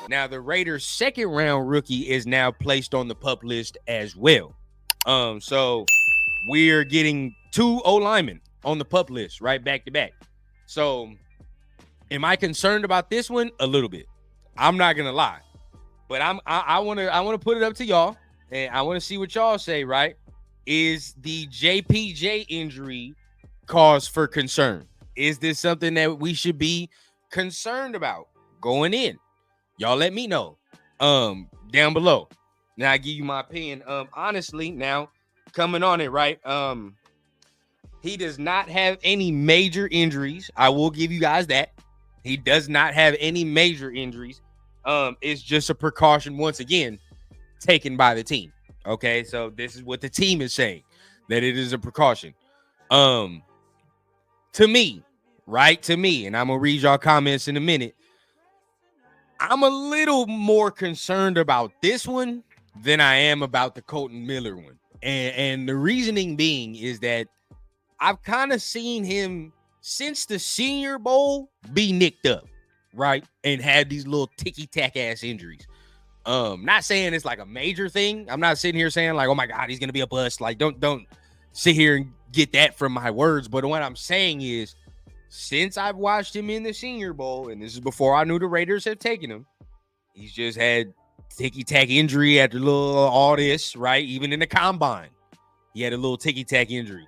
Now, the Raiders' second round rookie is now placed on the PUP list as well. So we're getting 2 O linemen on the PUP list, right, back to back. So, am I concerned about this one? A little bit. I'm not gonna lie, but I wanna put it up to y'all, and I want to see what y'all say. Right? Is the JPJ injury cause for concern? Is this something that we should be concerned about going in? Y'all let me know down below. Now I give you my opinion. Honestly, now coming on it, right? He does not have any major injuries. I will give you guys that. He does not have any major injuries. It's just a precaution once again taken by the team. Okay, so this is what the team is saying, that it is a precaution. To me, right? To me, and I'm gonna read y'all comments in a minute. I'm a little more concerned about this one than I am about the Colton Miller one. And the reasoning being is that I've kind of seen him since the Senior Bowl be nicked up, right? And had these little ticky-tack ass injuries. Not saying it's like a major thing. I'm not sitting here saying like, oh my God, he's gonna be a bust. Like, don't sit here and get that from my words. But what I'm saying is, since I've watched him in the Senior Bowl, and this is before I knew the Raiders had taken him, he's just had ticky-tack injury after all this, right? Even in the combine, he had a little ticky-tack injury.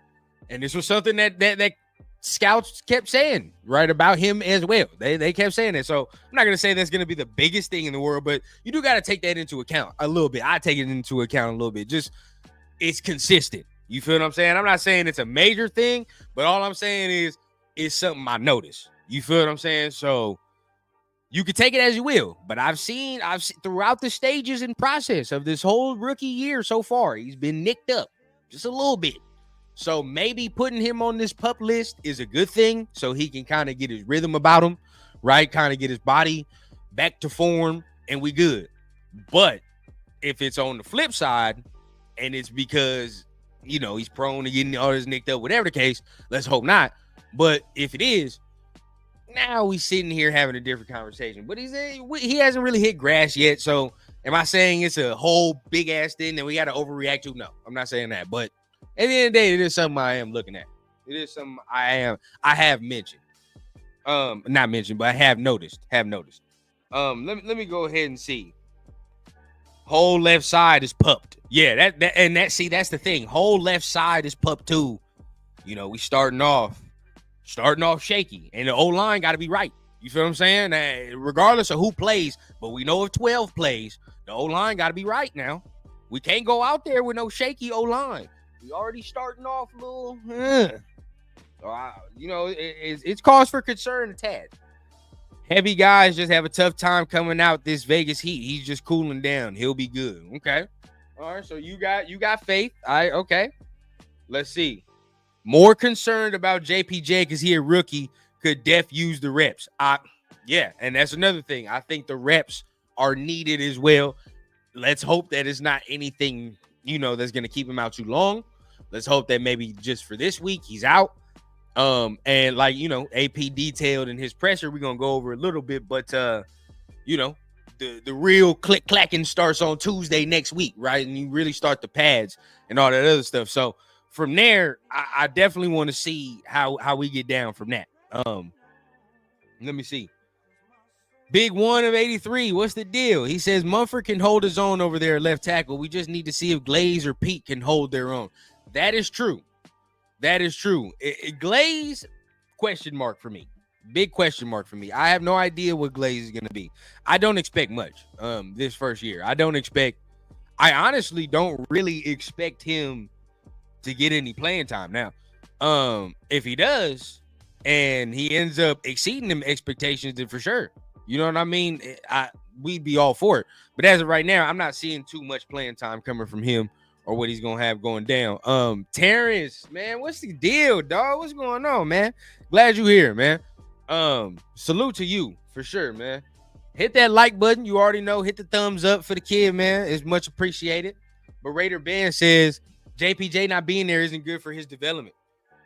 And this was something that scouts kept saying, right, about him as well. They kept saying that. So I'm not going to say that's going to be the biggest thing in the world, but you do got to take that into account a little bit. I take it into account a little bit. Just it's consistent. You feel what I'm saying? I'm not saying it's a major thing, but all I'm saying is it's something I noticed. You feel what I'm saying? So you can take it as you will, but I've seen throughout the stages and process of this whole rookie year so far, he's been nicked up just a little bit. So maybe putting him on this PUP list is a good thing, so he can kind of get his rhythm about him, right? Kind of get his body back to form, and we good. But if it's on the flip side, and it's because, you know, he's prone to getting all this nicked up, whatever the case, let's hope not. But if it is, now we sitting here having a different conversation. But he hasn't really hit grass yet. So am I saying it's a whole big ass thing that we got to overreact to? No, I'm not saying that. But at the end of the day, it is something I am looking at. It is something I have mentioned. Not mentioned, but I have noticed. Let me go ahead and see. Whole left side is pupped. Yeah, that's the thing. Whole left side is pupped too. You know, we starting off shaky, and the O-line got to be right. You feel what I'm saying? Regardless of who plays, but we know if 12 plays, the O-line got to be right now. We can't go out there with no shaky O-line. We already starting off a little, you know, it's cause for concern a tad. Heavy guys just have a tough time coming out this Vegas heat. He's just cooling down. He'll be good. Okay. All right. So you got faith. Okay. Let's see. More concerned about JPJ because he a rookie. Could Def use the reps? Yeah, and that's another thing. I think the reps are needed as well. Let's hope that it's not anything, you know, that's going to keep him out too long. Let's hope that maybe just for this week he's out. And like, you know, AP detailed in his presser, we're going to go over a little bit, but you know, the real click-clacking starts on Tuesday next week, right? And you really start the pads and all that other stuff. So from there, I definitely want to see how we get down from that. Let me see. Big one of 83. What's the deal? He says Mumford can hold his own over there at left tackle. We just need to see if Glaze or Pete can hold their own. That is true. Glaze, question mark for me. Big question mark for me. I have no idea what Glaze is going to be. I don't expect much this first year. I honestly don't really expect him to get any playing time. Now, if he does and he ends up exceeding them expectations, then for sure. You know what I mean? We'd be all for it. But as of right now, I'm not seeing too much playing time coming from him or what he's going to have going down. Terrence, man, what's the deal, dog? What's going on, man? Glad you're here, man. Salute to you for sure, man. Hit that like button. You already know. Hit the thumbs up for the kid, man. It's much appreciated. But Raider Ben says JPJ not being there isn't good for his development.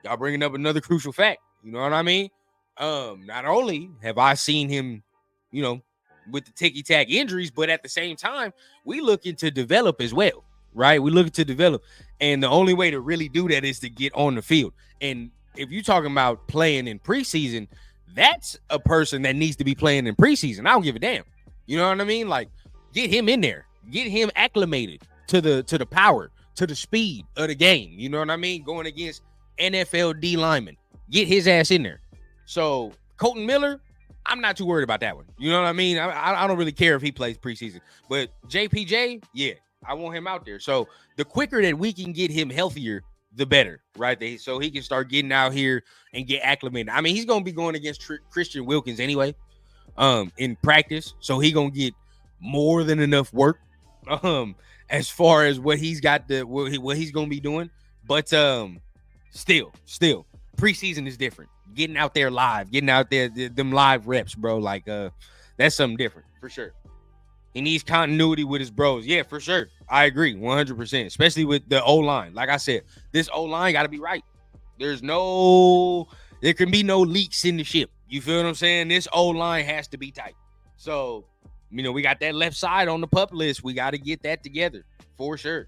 Y'all bringing up another crucial fact. You know what I mean? Not only have I seen him, you know, with the ticky-tack injuries, but at the same time, we looking to develop as well, right? We looking to develop, and the only way to really do that is to get on the field. And if you're talking about playing in preseason, that's a person that needs to be playing in preseason. I don't give a damn. You know what I mean? Like, get him in there, get him acclimated to the power, to the speed of the game. You know what I mean? Going against NFL D linemen, get his ass in there. So Colton Miller, I'm not too worried about that one. You know what I mean? I don't really care if he plays preseason. But JPJ, yeah, I want him out there. So the quicker that we can get him healthier, the better, right? So he can start getting out here and get acclimated. I mean, he's going to be going against Christian Wilkins anyway in practice. So he going to get more than enough work as far as what he's got, what he's going to be doing. But still, preseason is different. Getting out there live, getting out there, them live reps, bro. Like, that's something different for sure. He needs continuity with his bros. Yeah, for sure. I agree 100%, especially with the O-line. Like I said, this O-line got to be right. There can be no leaks in the ship. You feel what I'm saying? This O-line has to be tight. So, you know, we got that left side on the pup list. We got to get that together for sure.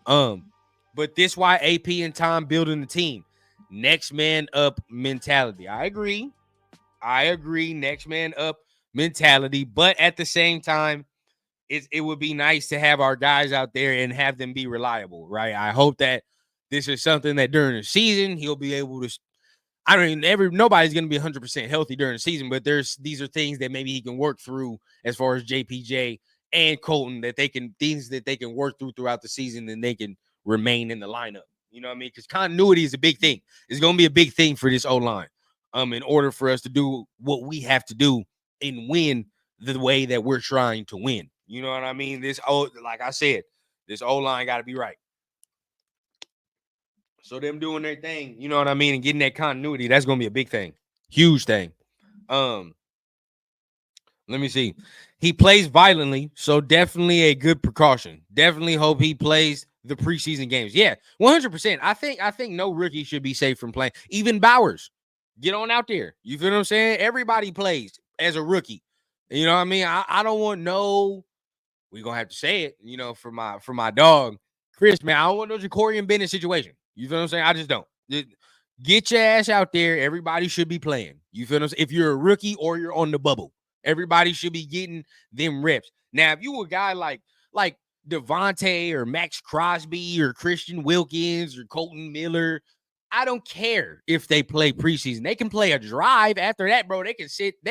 But this why AP and Tom building the team. Next man up mentality. I agree. Next man up mentality. But at the same time, it would be nice to have our guys out there and have them be reliable, right? I hope that this is something that during the season he'll be able to. I don't even nobody's going to be 100% healthy during the season, but these are things that maybe he can work through as far as JPJ and Colton things that they can work through throughout the season and they can remain in the lineup. You know what I mean? Because continuity is a big thing. It's going to be a big thing for this O-line. In order for us to do what we have to do and win the way that we're trying to win. You know what I mean? Like I said, this O-line got to be right. So them doing their thing, you know what I mean, and getting that continuity, that's going to be a big thing. Huge thing. Let me see. He plays violently, so definitely a good precaution. Definitely hope he plays the preseason games. Yeah, 100%. I think no rookie should be safe from playing. Even Bowers, get on out there. You feel what I'm saying? Everybody plays as a rookie. You know what I mean? I don't want we're going to have to say it, you know, for my dog, Chris, man. I don't want no Ja'Cory Bennett situation. You feel what I'm saying? I just don't. Get your ass out there. Everybody should be playing. You feel what I'm saying? If you're a rookie or you're on the bubble, everybody should be getting them reps. Now, if you a guy like Devontae or Max Crosby or Christian Wilkins or Colton Miller, I don't care if they play preseason. They can play a drive after that, bro. They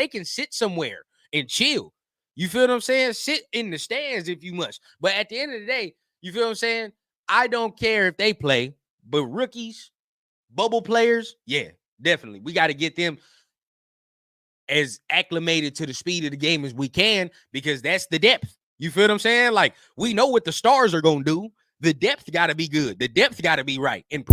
can sit somewhere and chill. You feel what I'm saying? Sit in the stands if you must. But at the end of the day, you feel what I'm saying? I don't care if they play, but rookies, bubble players, yeah, definitely. We got to get them as acclimated to the speed of the game as we can because that's the depth. You feel what I'm saying? Like, we know what the stars are going to do. The depth got to be good. The depth got to be right. And